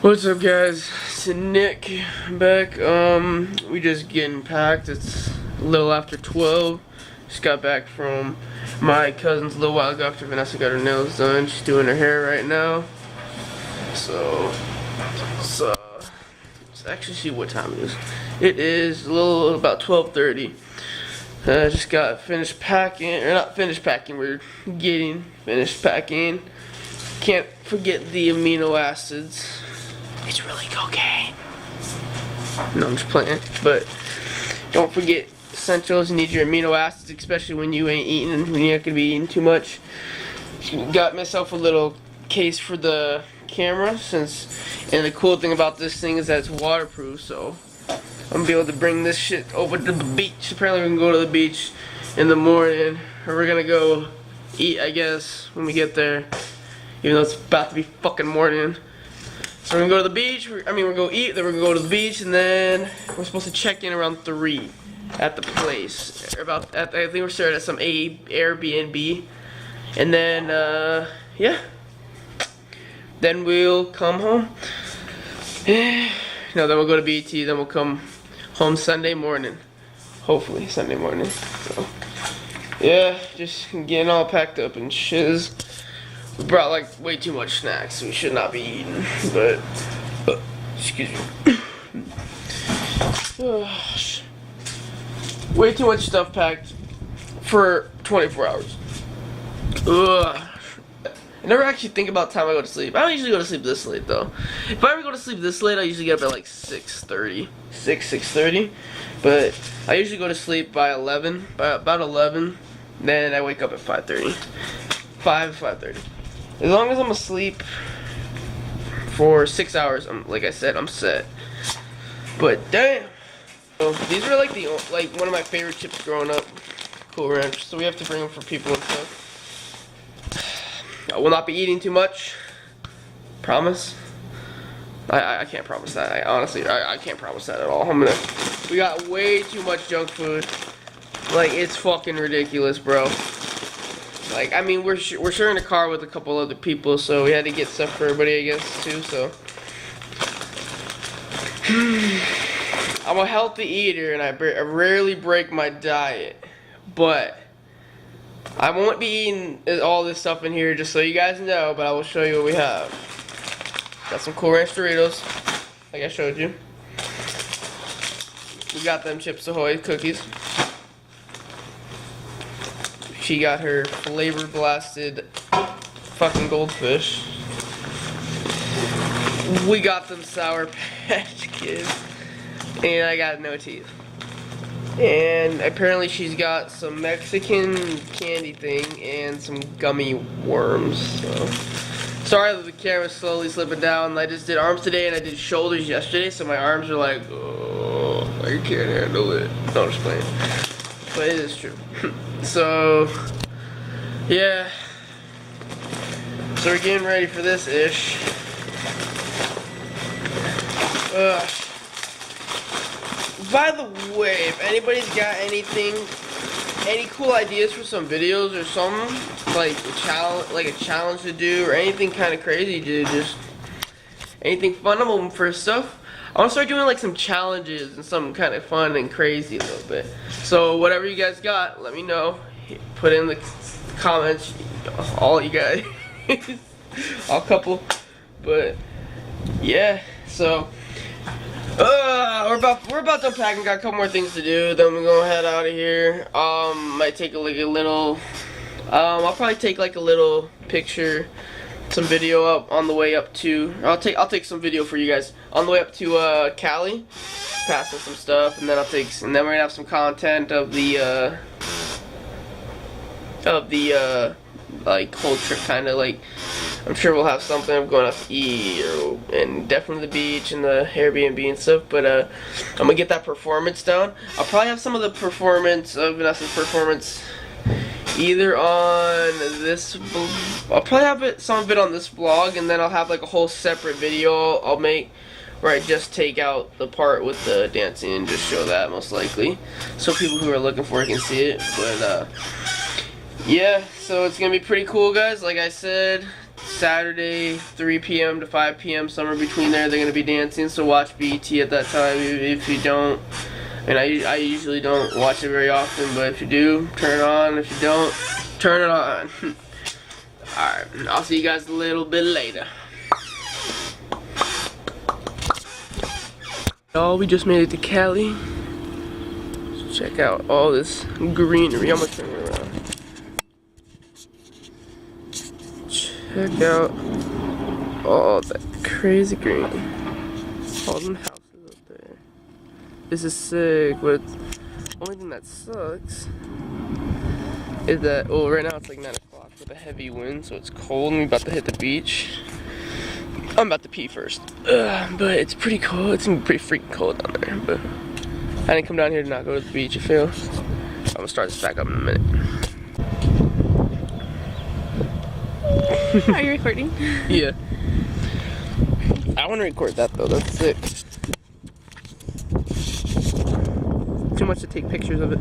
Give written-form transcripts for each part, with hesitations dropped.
What's up, guys? It's Nick back. We just getting packed. It's a little after 12. Just got back from my cousin's a little while ago after Vanessa got her nails done. She's doing her hair right now. So let's actually see what time it is. It is a little about 12:30. I just got finished packing, or not finished packing. We're getting finished packing. Can't forget the amino acids. It's really cocaine. No, I'm just playing. But don't forget essentials. You need your amino acids, especially when you ain't eating, when you're not gonna be eating too much. Got myself a little case for the camera, and the cool thing about this thing is that it's waterproof, so I'm gonna be able to bring this shit over to the beach. Apparently we can go to the beach in the morning, or we're gonna go eat, I guess, when we get there, even though it's about to be fucking morning. So we're gonna go to the beach, we're gonna go eat, then we're gonna go to the beach, and then we're supposed to check in around 3 at the place. I think we're starting at some Airbnb. And then, yeah. Then we'll come home. No, then we'll go to BT, then we'll come home Sunday morning. Hopefully, Sunday morning. So, yeah, just getting all packed up and shiz. We brought like way too much snacks, so we should not be eating, but excuse me. Way too much stuff packed for 24 hours. I never actually think about the time I go to sleep. I don't usually go to sleep this late though. If I ever go to sleep this late, I usually get up at like 6:30. But I usually go to sleep by 11, by about 11. Then I wake up at 5:30. 5:30. As long as I'm asleep for 6 hours, like I said, I'm set. But damn, so these are like one of my favorite chips growing up. Cool Ranch. So we have to bring them for people and stuff. I will not be eating too much. Promise. I can't promise that. I can't promise that at all. We got way too much junk food. Like, it's fucking ridiculous, bro. Like, I mean, we're sharing a car with a couple other people, so we had to get stuff for everybody, I guess, too, so. I'm a healthy eater, and I rarely break my diet, but I won't be eating all this stuff in here, just so you guys know, but I will show you what we have. Got some Cool Ranch Doritos, like I showed you. We got them Chips Ahoy cookies. She got her flavor blasted fucking Goldfish. We got them Sour Patch Kids. And I got no teeth. And apparently she's got some Mexican candy thing and some gummy worms. So sorry that the camera's slowly slipping down. I just did arms today and I did shoulders yesterday, so my arms are like, oh, I can't handle it. No, I'm just playing. But it is true. So, yeah. So we're getting ready for this ish. By the way, if anybody's got any cool ideas for some videos or something, like a challenge to do, or anything kind of crazy to do, just anything fun, I'm open for stuff. I want to start doing like some challenges and something kind of fun and crazy a little bit. So whatever you guys got, let me know. Put in the comments, all you guys, all couple. But yeah, so we're about to unpack and got a couple more things to do. Then we're gonna head out of here. Might take like a little. I'll probably take like a little picture, some video up on the way up to. I'll take some video for you guys on the way up to Cali, passing some stuff, and then and then we're gonna have some content of the like whole trip, kind of like. I'm sure we'll have something. I'm going out to eat, and definitely the beach and the Airbnb and stuff. But I'm gonna get that performance down. I'll probably have some of the performance of Vanessa's performance either on this. I'll probably have some of it on this vlog, and then I'll have like a whole separate video I'll make where I just take out the part with the dancing and just show that most likely, so people who are looking for it can see it. But yeah, so it's gonna be pretty cool, guys. Like I said, Saturday, 3 p.m. to 5 p.m. somewhere between there. They're gonna be dancing. So watch BET at that time. If you don't, and I usually don't watch it very often, but if you do, turn it on. If you don't, turn it on. Alright, I'll see you guys a little bit later. Oh, we just made it to Cali. So check out all this greenery. I'm gonna turn it around. Check out all that crazy green. All them houses up there. This is sick, but the only thing that sucks is that, well, right now it's like 9 o'clock with a heavy wind, so it's cold and we're about to hit the beach. I'm about to pee first. But it's pretty cold. It's gonna be pretty freaking cold down there, but I didn't come down here to not go to the beach, I feel. I'm gonna start this back up in a minute. Are you recording? Yeah. I want to record that though, that's sick. Too much to take pictures of it.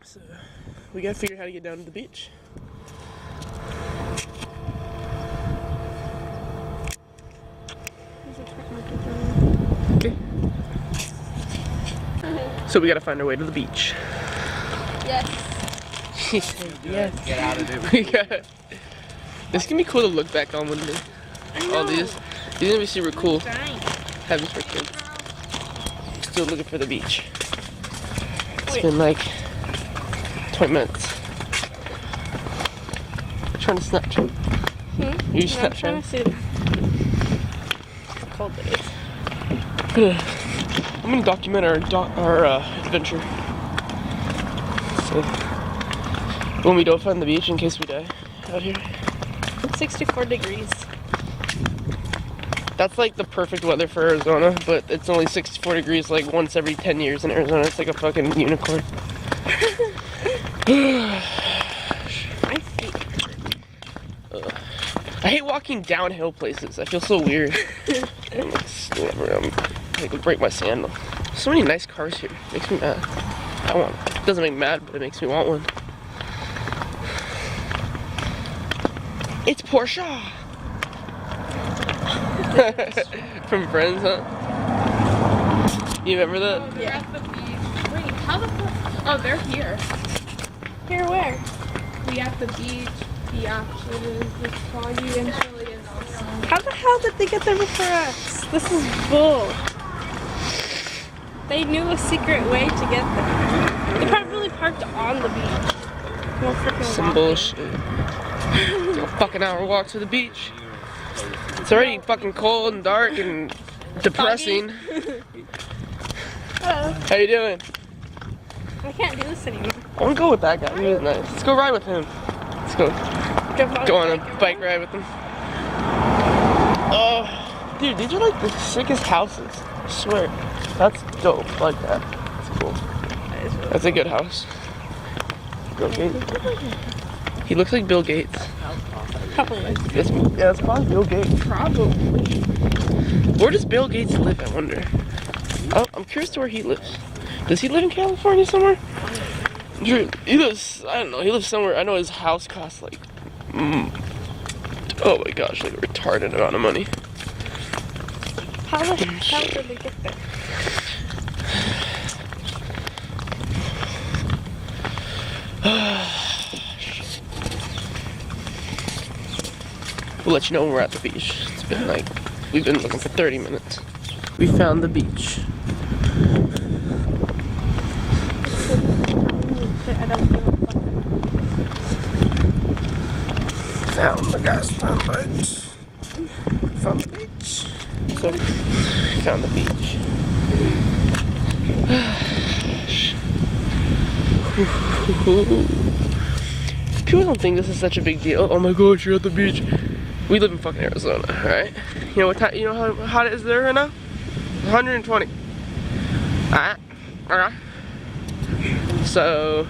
So, we gotta figure out how to get down to the beach. Okay. So we gotta find our way to the beach. Yes. She said yes. Get out of it. We gotta. This can be cool to look back on, wouldn't it? All these are gonna be super cool. Having for kids. Still looking for the beach. It's been like 20 minutes. Trying to Snapchat. You I'm trying Snapchat? to see the cold days. I'm gonna document our adventure. So when we don't find the beach, in case we die out here. It's 64 degrees. That's like the perfect weather for Arizona, but it's only 64 degrees like once every 10 years in Arizona. It's like a fucking unicorn. My feet. I hate walking downhill places. I feel so weird. I'm like gonna break my sandal. So many nice cars here. Makes me mad. I want one. It doesn't make me mad, but it makes me want one. It's Porsche. From Friends, huh? You remember that? Yeah. At the beach. Wait, how the fuck? Oh, they're here. Here where? We at the beach. The option is it's foggy and chilly and awesome. How the hell did they get there before us? This is bull. They knew a secret way to get there. They probably parked on the beach. More freaking Some walking. bullshit. It's a fucking hour walk to the beach. It's already fucking cold and dark and depressing. Hello. How you doing? I can't do this anymore. I wanna go with that guy. He was nice. Let's go ride with him. Let's go. Go on a bike ride with him. Oh, dude, these are like the sickest houses. I swear. That's dope. I like that. That's cool. That's a good house. Bill Gates. He looks like Bill Gates. Probably. Yeah, it's probably Bill Gates. Probably. Where does Bill Gates live, I wonder? Oh, I'm curious to where he lives. Does he live in California somewhere? He lives, I don't know, he lives somewhere. I know his house costs like, oh my gosh, like a retarded amount of money. How the hell did they get there? We'll let you know when we're at the beach. It's been like, we've been looking for 30 minutes. We found the beach. Found the gas light. Found the beach. So, found the beach. People don't think this is such a big deal. Oh my gosh, you're at the beach. We live in fucking Arizona, alright? You know what time? You know how hot it is there right now? 120. Alright? Alright. So,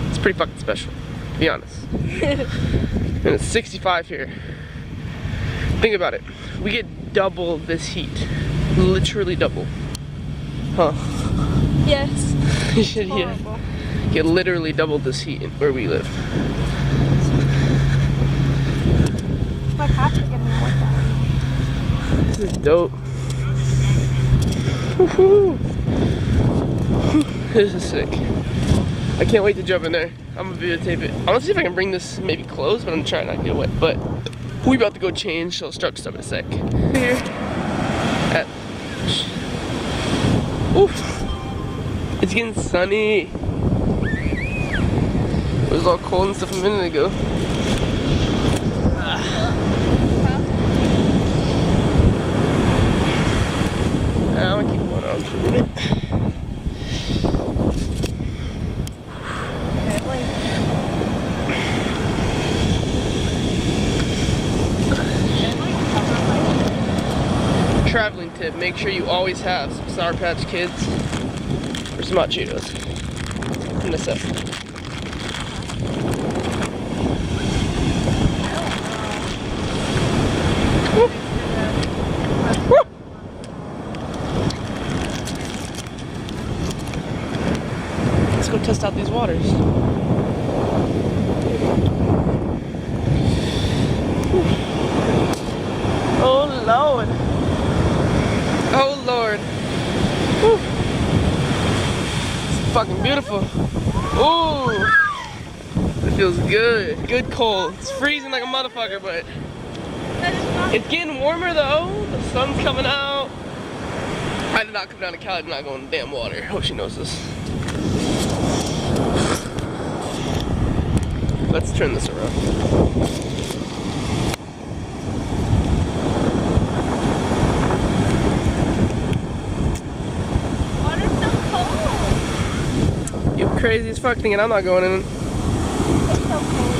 it's pretty fucking special, to be honest. And it's 65 here. Think about it. We get double this heat. Literally double. Huh. Yes. You should, yeah. Horrible. It literally doubled this heat where we live. My cats are getting more down. This is dope. Woohoo! This is sick. I can't wait to jump in there. I'm gonna videotape it. I want to see if I can bring this maybe close, but I'm trying not to get wet. But we about to go change, so I'll start stuff in a sec. Here at oof. It's getting sunny. It was all cold and stuff a minute ago. I'm gonna keep going on for a minute. Traveling tip, make sure you always have some Sour Patch Kids or some hot Cheetos in the set. Let's go test out these waters. Oh Lord. Oh Lord. Whew. It's fucking beautiful. Ooh. It feels good. Good cold. It's freezing like a motherfucker, but it's getting warmer though. The sun's coming out. I did not come down to Cali, I did not go in the damn water. Hope she knows this. Let's turn this around. Water's so cold. You crazy as fuck thinking I'm not going in. It's so cold.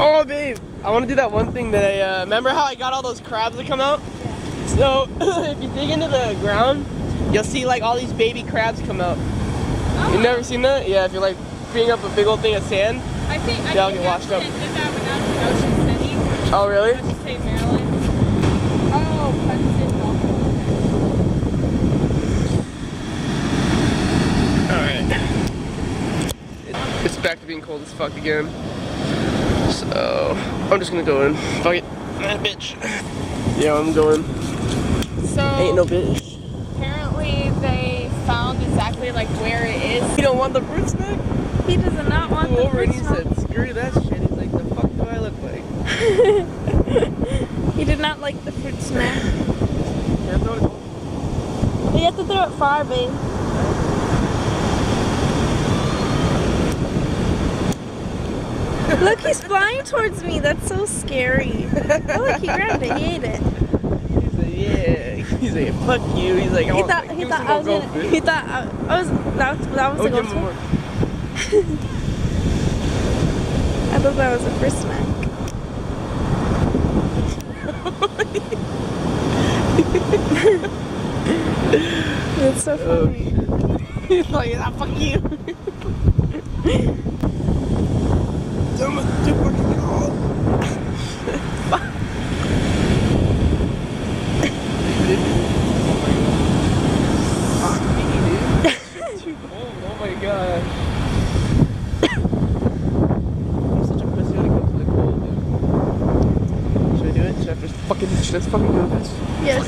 Oh, babe, I want to do that one thing that I, remember how I got all those crabs that come out? Yeah. So, if you dig into the ground, you'll see like all these baby crabs come out. Oh. You've never seen that? Yeah, if you're like bring up a big old thing of sand, I think they'll get washed up. did that when I was in Ocean City. Oh, really? Ocean City, Maryland. Oh, Hudson. Alright. It's back to being cold as fuck again. So, I'm just gonna go in. Fuck it. Bitch. Yeah, I'm going. So Ain't no bitch. apparently they found exactly like where it is. You don't want the fruit snack? He does not want Flew the over and he fruit said, screw that shit. He's like, the fuck do I look like? He did not like the fruit snack. Yeah, throw it. But you have to throw it far, babe. Look, he's flying towards me. That's so scary. Oh, look, he grabbed it. He ate it. He's like, yeah. He's like, fuck you. He's like, He thought I was gonna. He thought I was. That was Oh, the give him goldfish. more. I thought that was a fruit snack. It's so funny. He's like, ah, fuck you. Damn it, too fucking cold. Too cold, oh my god. I'm such a pussy when it comes to the cold, dude. Should I do it? Should I just fucking do this? Yes.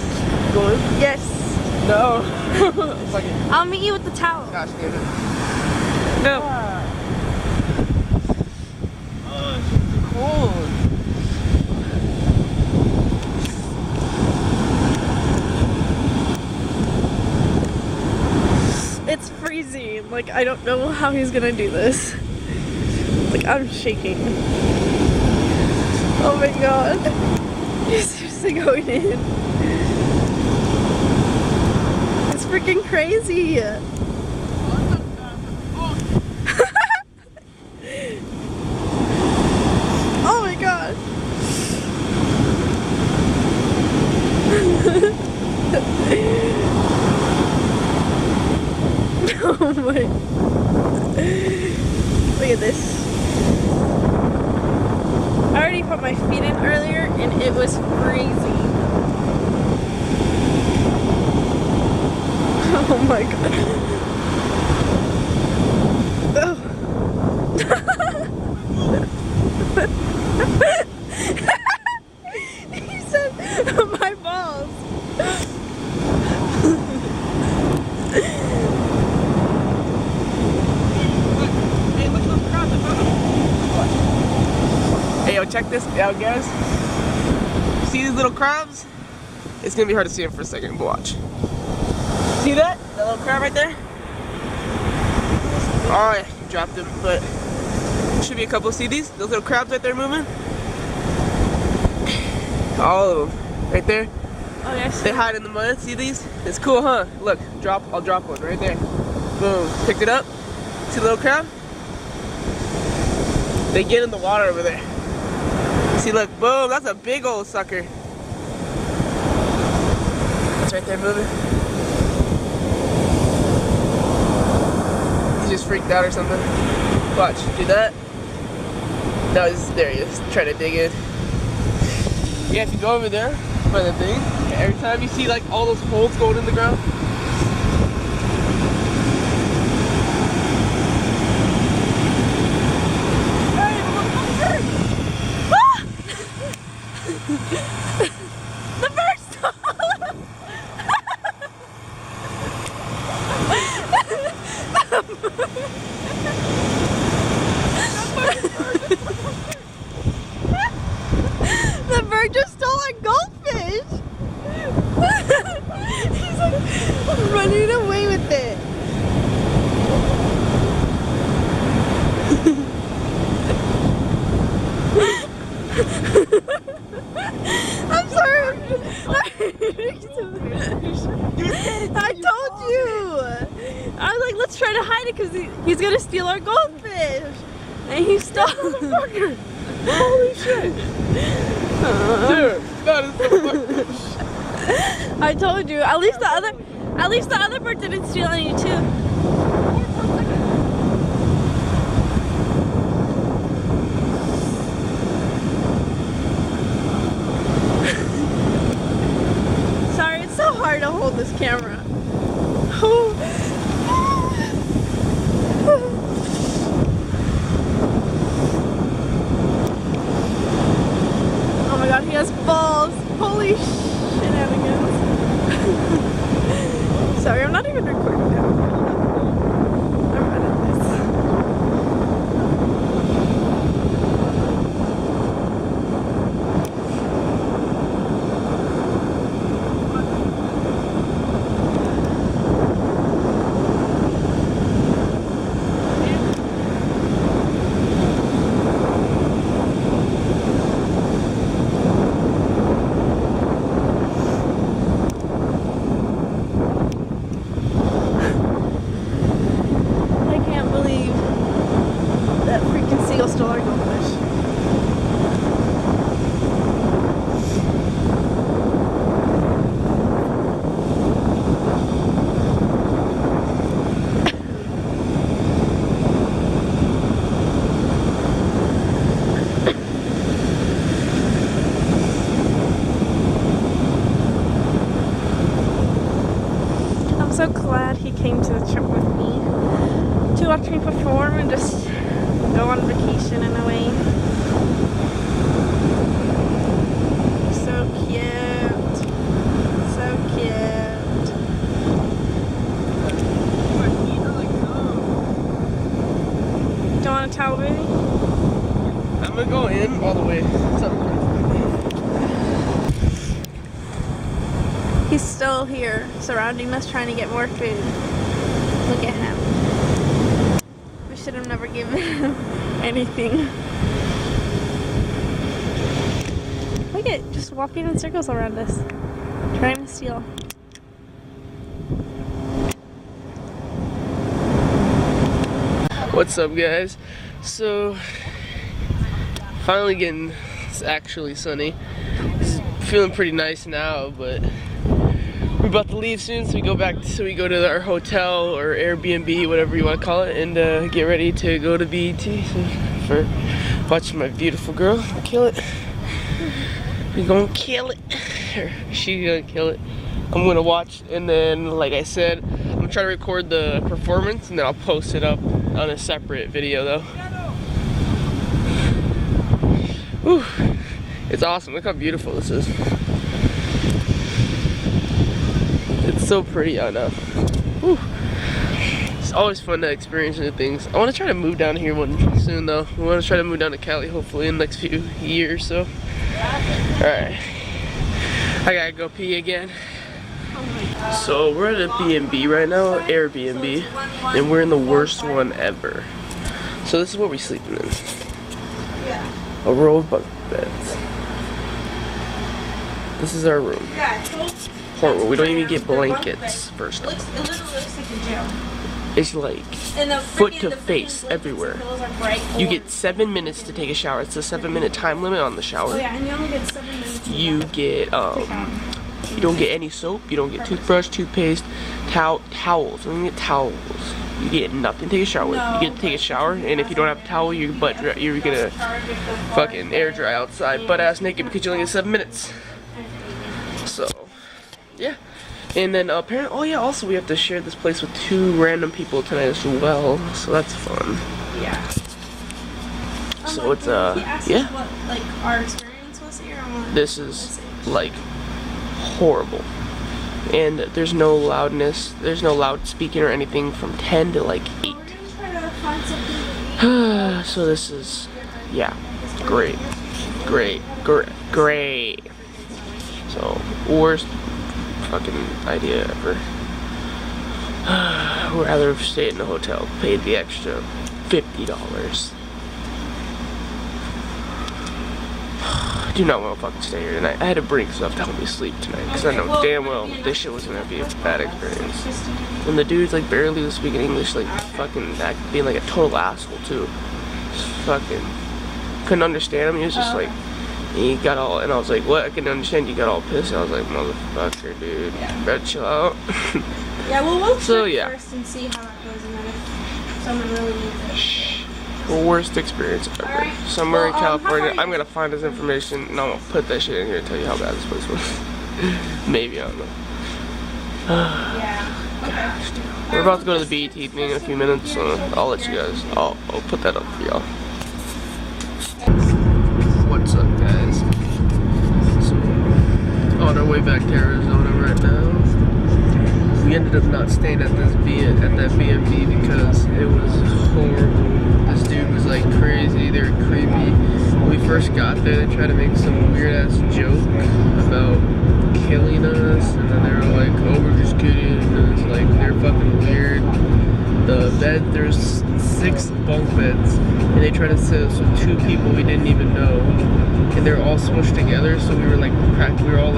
Go in? Yes. No. Fuck it. I'll meet you with the towel. Gosh, damn it. No. Oh, it's too cold. It's freezing. Like, I don't know how he's gonna do this. Like, I'm shaking. Oh my god. He's seriously going in. It's freaking crazy. Oh my god. Oh my. Look at this. I already put my feet in earlier and it was freezing. Oh my god. He said my balls. Hey, look at those crabs. I found them. Hey, yo, check this out, guys. See these little crabs? It's gonna be hard to see them for a second, but watch. See that? That little crab right there? Oh, yeah, you dropped him, but should be a couple. See these? Those little crabs right there moving? All of them. Right there? Oh, yes. They hide in the mud. See these? It's cool, huh? Look, I'll drop one right there. Boom. Picked it up. See the little crab? They get in the water over there. See, look, boom, that's a big old sucker. It's right there moving. He's just freaked out or something. Watch, do that. No, there he is, trying to dig in. Yeah, if you go over there by the thing, every time you see like all those holes going in the ground, The bird stopped. The bird just stole our goldfish. He's like running away with it. I'm sorry. I told you. I was like, let's try to hide it because he's gonna steal our goldfish, and he stole. holy shit! Dude, that is so fucking. I told you. At least the other bird didn't steal any too. Sorry, it's so hard to hold this camera. Oh my god, he has balls. Holy shenanigans. Sorry, I'm not even recording now. I'm running this. Stole our goldfish. I'm so glad he came to the trip with me to watch me perform and just go on vacation in a way. So cute. So cute. Do you want a towel, baby? I'm gonna go in all the way. He's still here, surrounding us, trying to get more food. Look at him. We should have never given him anything. Look at, just walking in circles around us, trying to steal. What's up, guys? So, finally getting, it's actually sunny. It's feeling pretty nice now, but we're about to leave soon, so we go to our hotel or Airbnb, whatever you want to call it, and get ready to go to BET for watching my beautiful girl kill it. We're gonna kill it. She's gonna kill it. I'm gonna watch, and then, like I said, I'm try to record the performance and then I'll post it up on a separate video though. Whew. It's awesome. Look how beautiful this is. It's so pretty out now. Whew. It's always fun to experience new things. I want to try to move down here one soon though. We want to try to move down to Cali hopefully in the next few years. So, alright. I gotta go pee again. So we're at a B&B right now, Airbnb, and we're in the worst one ever. So this is what we're sleeping in. A row of bunk beds. This is our room. Horrible. We don't even get blankets first off. It literally looks like a jail. It's like foot to face everywhere. You get 7 minutes to take a shower. It's a 7-minute time limit on the shower. Oh yeah, and you only get 7 minutes. You get you don't get any soap. You don't get toothbrush, toothpaste, towels. You don't get towels. You get nothing to take a shower with. You get to take a shower, and if you don't have a towel, you're gonna fucking air dry outside, butt ass naked because you only get 7 minutes. So, yeah. And then apparently, oh yeah, also we have to share this place with 2 random people tonight as well, so that's fun. Yeah. So it's yeah. What like our experience was here? This is like horrible, and there's no loudness. There's no loud speaking or anything from 10 to like 8. So this is, yeah, great. So worst fucking idea ever. Would rather have stayed in a hotel, paid the extra $50. I do not want to fucking stay here tonight. I had to bring stuff to help me sleep tonight because I know damn well this shit was gonna be a bad experience. And the dude's like barely was speaking English, like fucking being like a total asshole too. Just fucking couldn't understand him. He was just like, he got all, and I was like, what? I can understand you got all pissed. I was like, motherfucker, dude, better chill out. Yeah, well, we'll so, check first and see how that goes, and then if someone really needs it. Worst experience ever. Right. Somewhere in California. I'm gonna find this information and I'm gonna put that shit in here and tell you how bad this place was. Maybe, I don't know. Yeah. Gosh, dude. We're about to go to the BET thing in a few minutes, so I'll let you guys. I'll put that up for y'all. What's up, guys? So, on our way back to Arizona right now. We ended up not staying at that B&B because it was horrible. This dude was like crazy. They were creepy. When we first got there, they tried to make some weird ass joke about killing us, and then they were like, "Oh, we're just kidding." And it's like they're fucking weird. The bed, there's 6 bunk beds, and they tried to sit us with 2 people we didn't even know, and they're all smushed together. So we were like we were all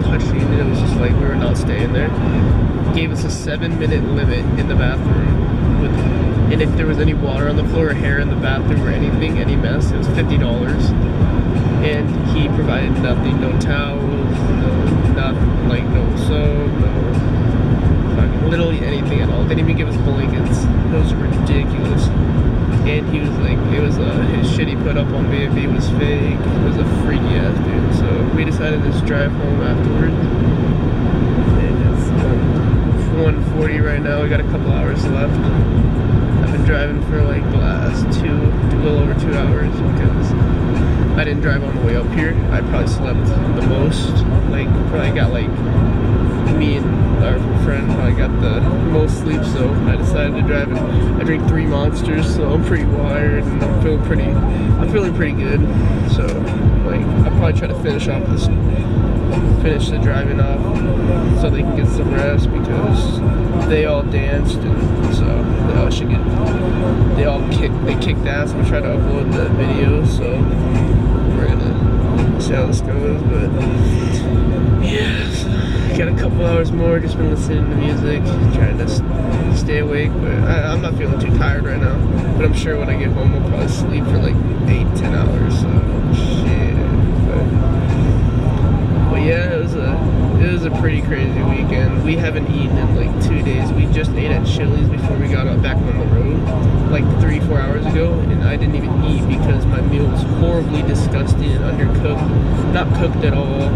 touching, and it was just like we were not staying there. Gave us a 7-minute limit in the bathroom, and if there was any water on the floor or hair in the bathroom or anything, any mess, it was $50. And he provided nothing, no towels, no nothing, like no soap, no literally anything at all. Didn't even give us blankets. It was ridiculous. And he was like, it was his shit he put up on B&B was fake. It was a freaky ass dude. So we decided to just drive home afterwards. 1:40 right now. We got a couple hours left. I've been driving for like the last a little over 2 hours because I didn't drive on the way up here. I probably slept the most. Like probably got like me and our friend probably got the most sleep. So I decided to drive. And I drink 3 Monsters, so I'm pretty wired and I'm feeling pretty good. So like I'll probably try to finish the driving off so they can get some rest because they all danced, and so they kicked ass. We try to upload the video, so we're gonna see how this goes. But yeah, so got a couple hours more. Just been listening to music, trying to stay awake. But I'm not feeling too tired right now. But I'm sure when I get home, I'll probably sleep for like 8-10 hours. So shit. But yeah, it was a pretty crazy weekend. We haven't eaten in like 2 days. We just ate at Chili's before we got back on the road, like 3-4 hours ago, and I didn't even eat because my meal was horribly disgusting and undercooked. Not cooked at all.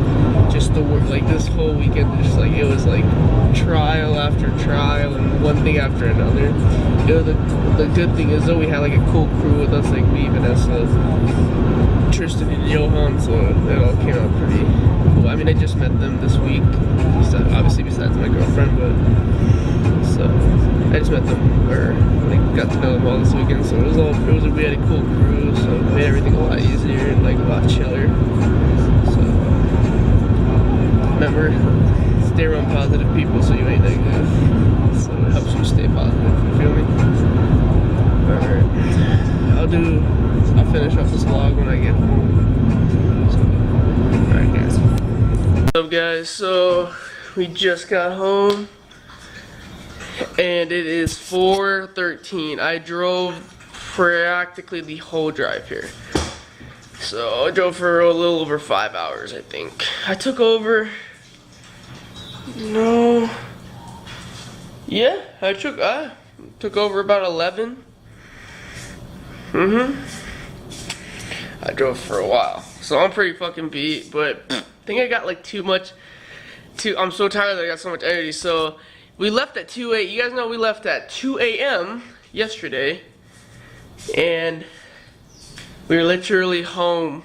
Just the work, like this whole weekend, just like it was like trial after trial and one thing after another. You know, the good thing is though we had like a cool crew with us, like me, Vanessa, Tristan, and Johan, so it all came out pretty cool. I mean, I just met them this week, obviously besides my girlfriend, but so I just met them, or like got to know them all this weekend. So we had a cool crew, so it made everything a lot easier and like a lot chiller. So remember, stay around positive people so you ain't negative. So it helps you stay positive. You feel me? Alright. I'll finish off this vlog when I get home. So, alright guys. What's up guys? So we just got home and it is 4:13. I drove practically the whole drive here. So I drove for a little over 5 hours, I think. I took over. No. Yeah, I took over about 11. I drove for a while, so I'm pretty fucking beat. But I think I got like I'm so tired that I got so much energy. So we left at 2 a.m. You guys know we left at 2 a.m. yesterday, and we were literally home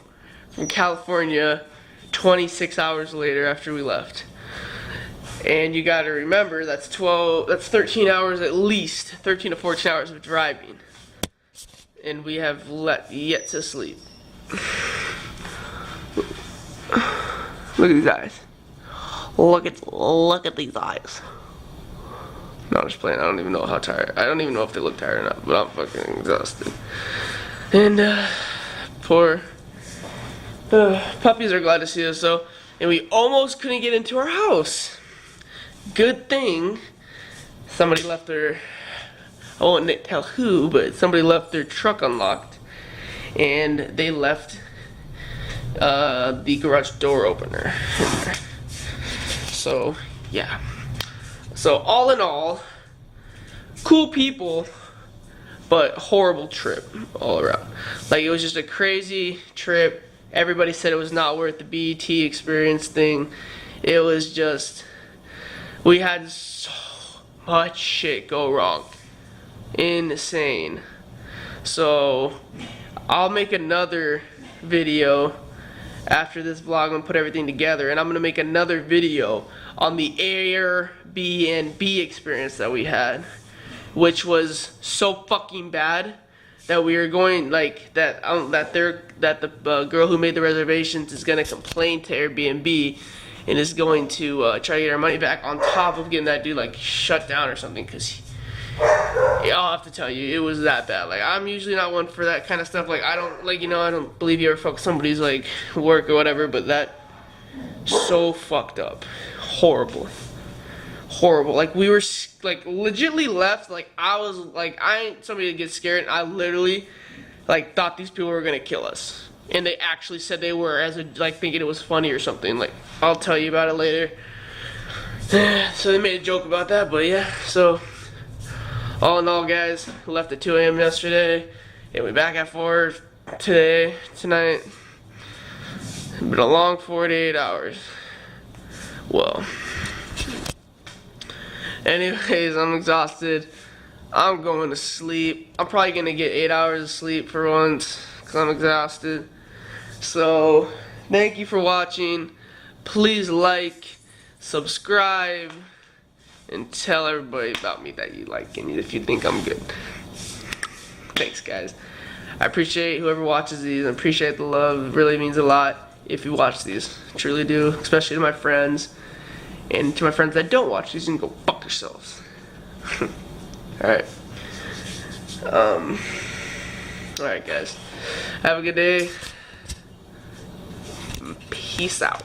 from California 26 hours later after we left. And you gotta remember, that's 13 hours at least, 13 to 14 hours of driving. And we have yet to sleep. Look at these eyes. Look at these eyes. No, I'm just playing. I don't even know how tired. I don't even know if they look tired or not, but I'm fucking exhausted. And poor puppies are glad to see us though. And we almost couldn't get into our house. Good thing somebody left their, I won't tell who, but somebody left their truck unlocked, and they left the garage door opener in there. So yeah, so all in all, cool people, but horrible trip all around. Like, it was just a crazy trip. Everybody said it was not worth the BET experience thing. It was just, we had so much shit go wrong. Insane. So I'll make another video after this vlog and put everything together, and I'm gonna make another video on the Airbnb experience that we had, which was so fucking bad that we were going, like, that the girl who made the reservations is gonna complain to Airbnb and is going to try to get our money back, on top of getting that dude like shut down or something, because I'll have to tell you, it was that bad. Like, I'm usually not one for that kind of stuff. Like, I don't, like, you know, I don't believe you ever fuck somebody's like work or whatever, but that, so fucked up. Horrible. Horrible. Like, we were like legitly left, like, I was like, I ain't somebody to get scared, and I literally like thought these people were gonna kill us. And they actually said they were, as a, like, thinking it was funny or something. Like, I'll tell you about it later. So they made a joke about that, but yeah. So all in all, guys, we left at 2 a.m. yesterday, and we're back at 4 tonight. It's been a long 48 hours. Well, anyways, I'm exhausted. I'm going to sleep. I'm probably gonna get 8 hours of sleep for once, because I'm exhausted. So thank you for watching. Please like, subscribe, and tell everybody about me that you like me if you think I'm good. Thanks, guys. I appreciate whoever watches these. I appreciate the love. It really means a lot if you watch these. I truly do, especially to my friends. And to my friends that don't watch these, you can go fuck yourselves. Alright. Alright, guys. Have a good day. Peace out.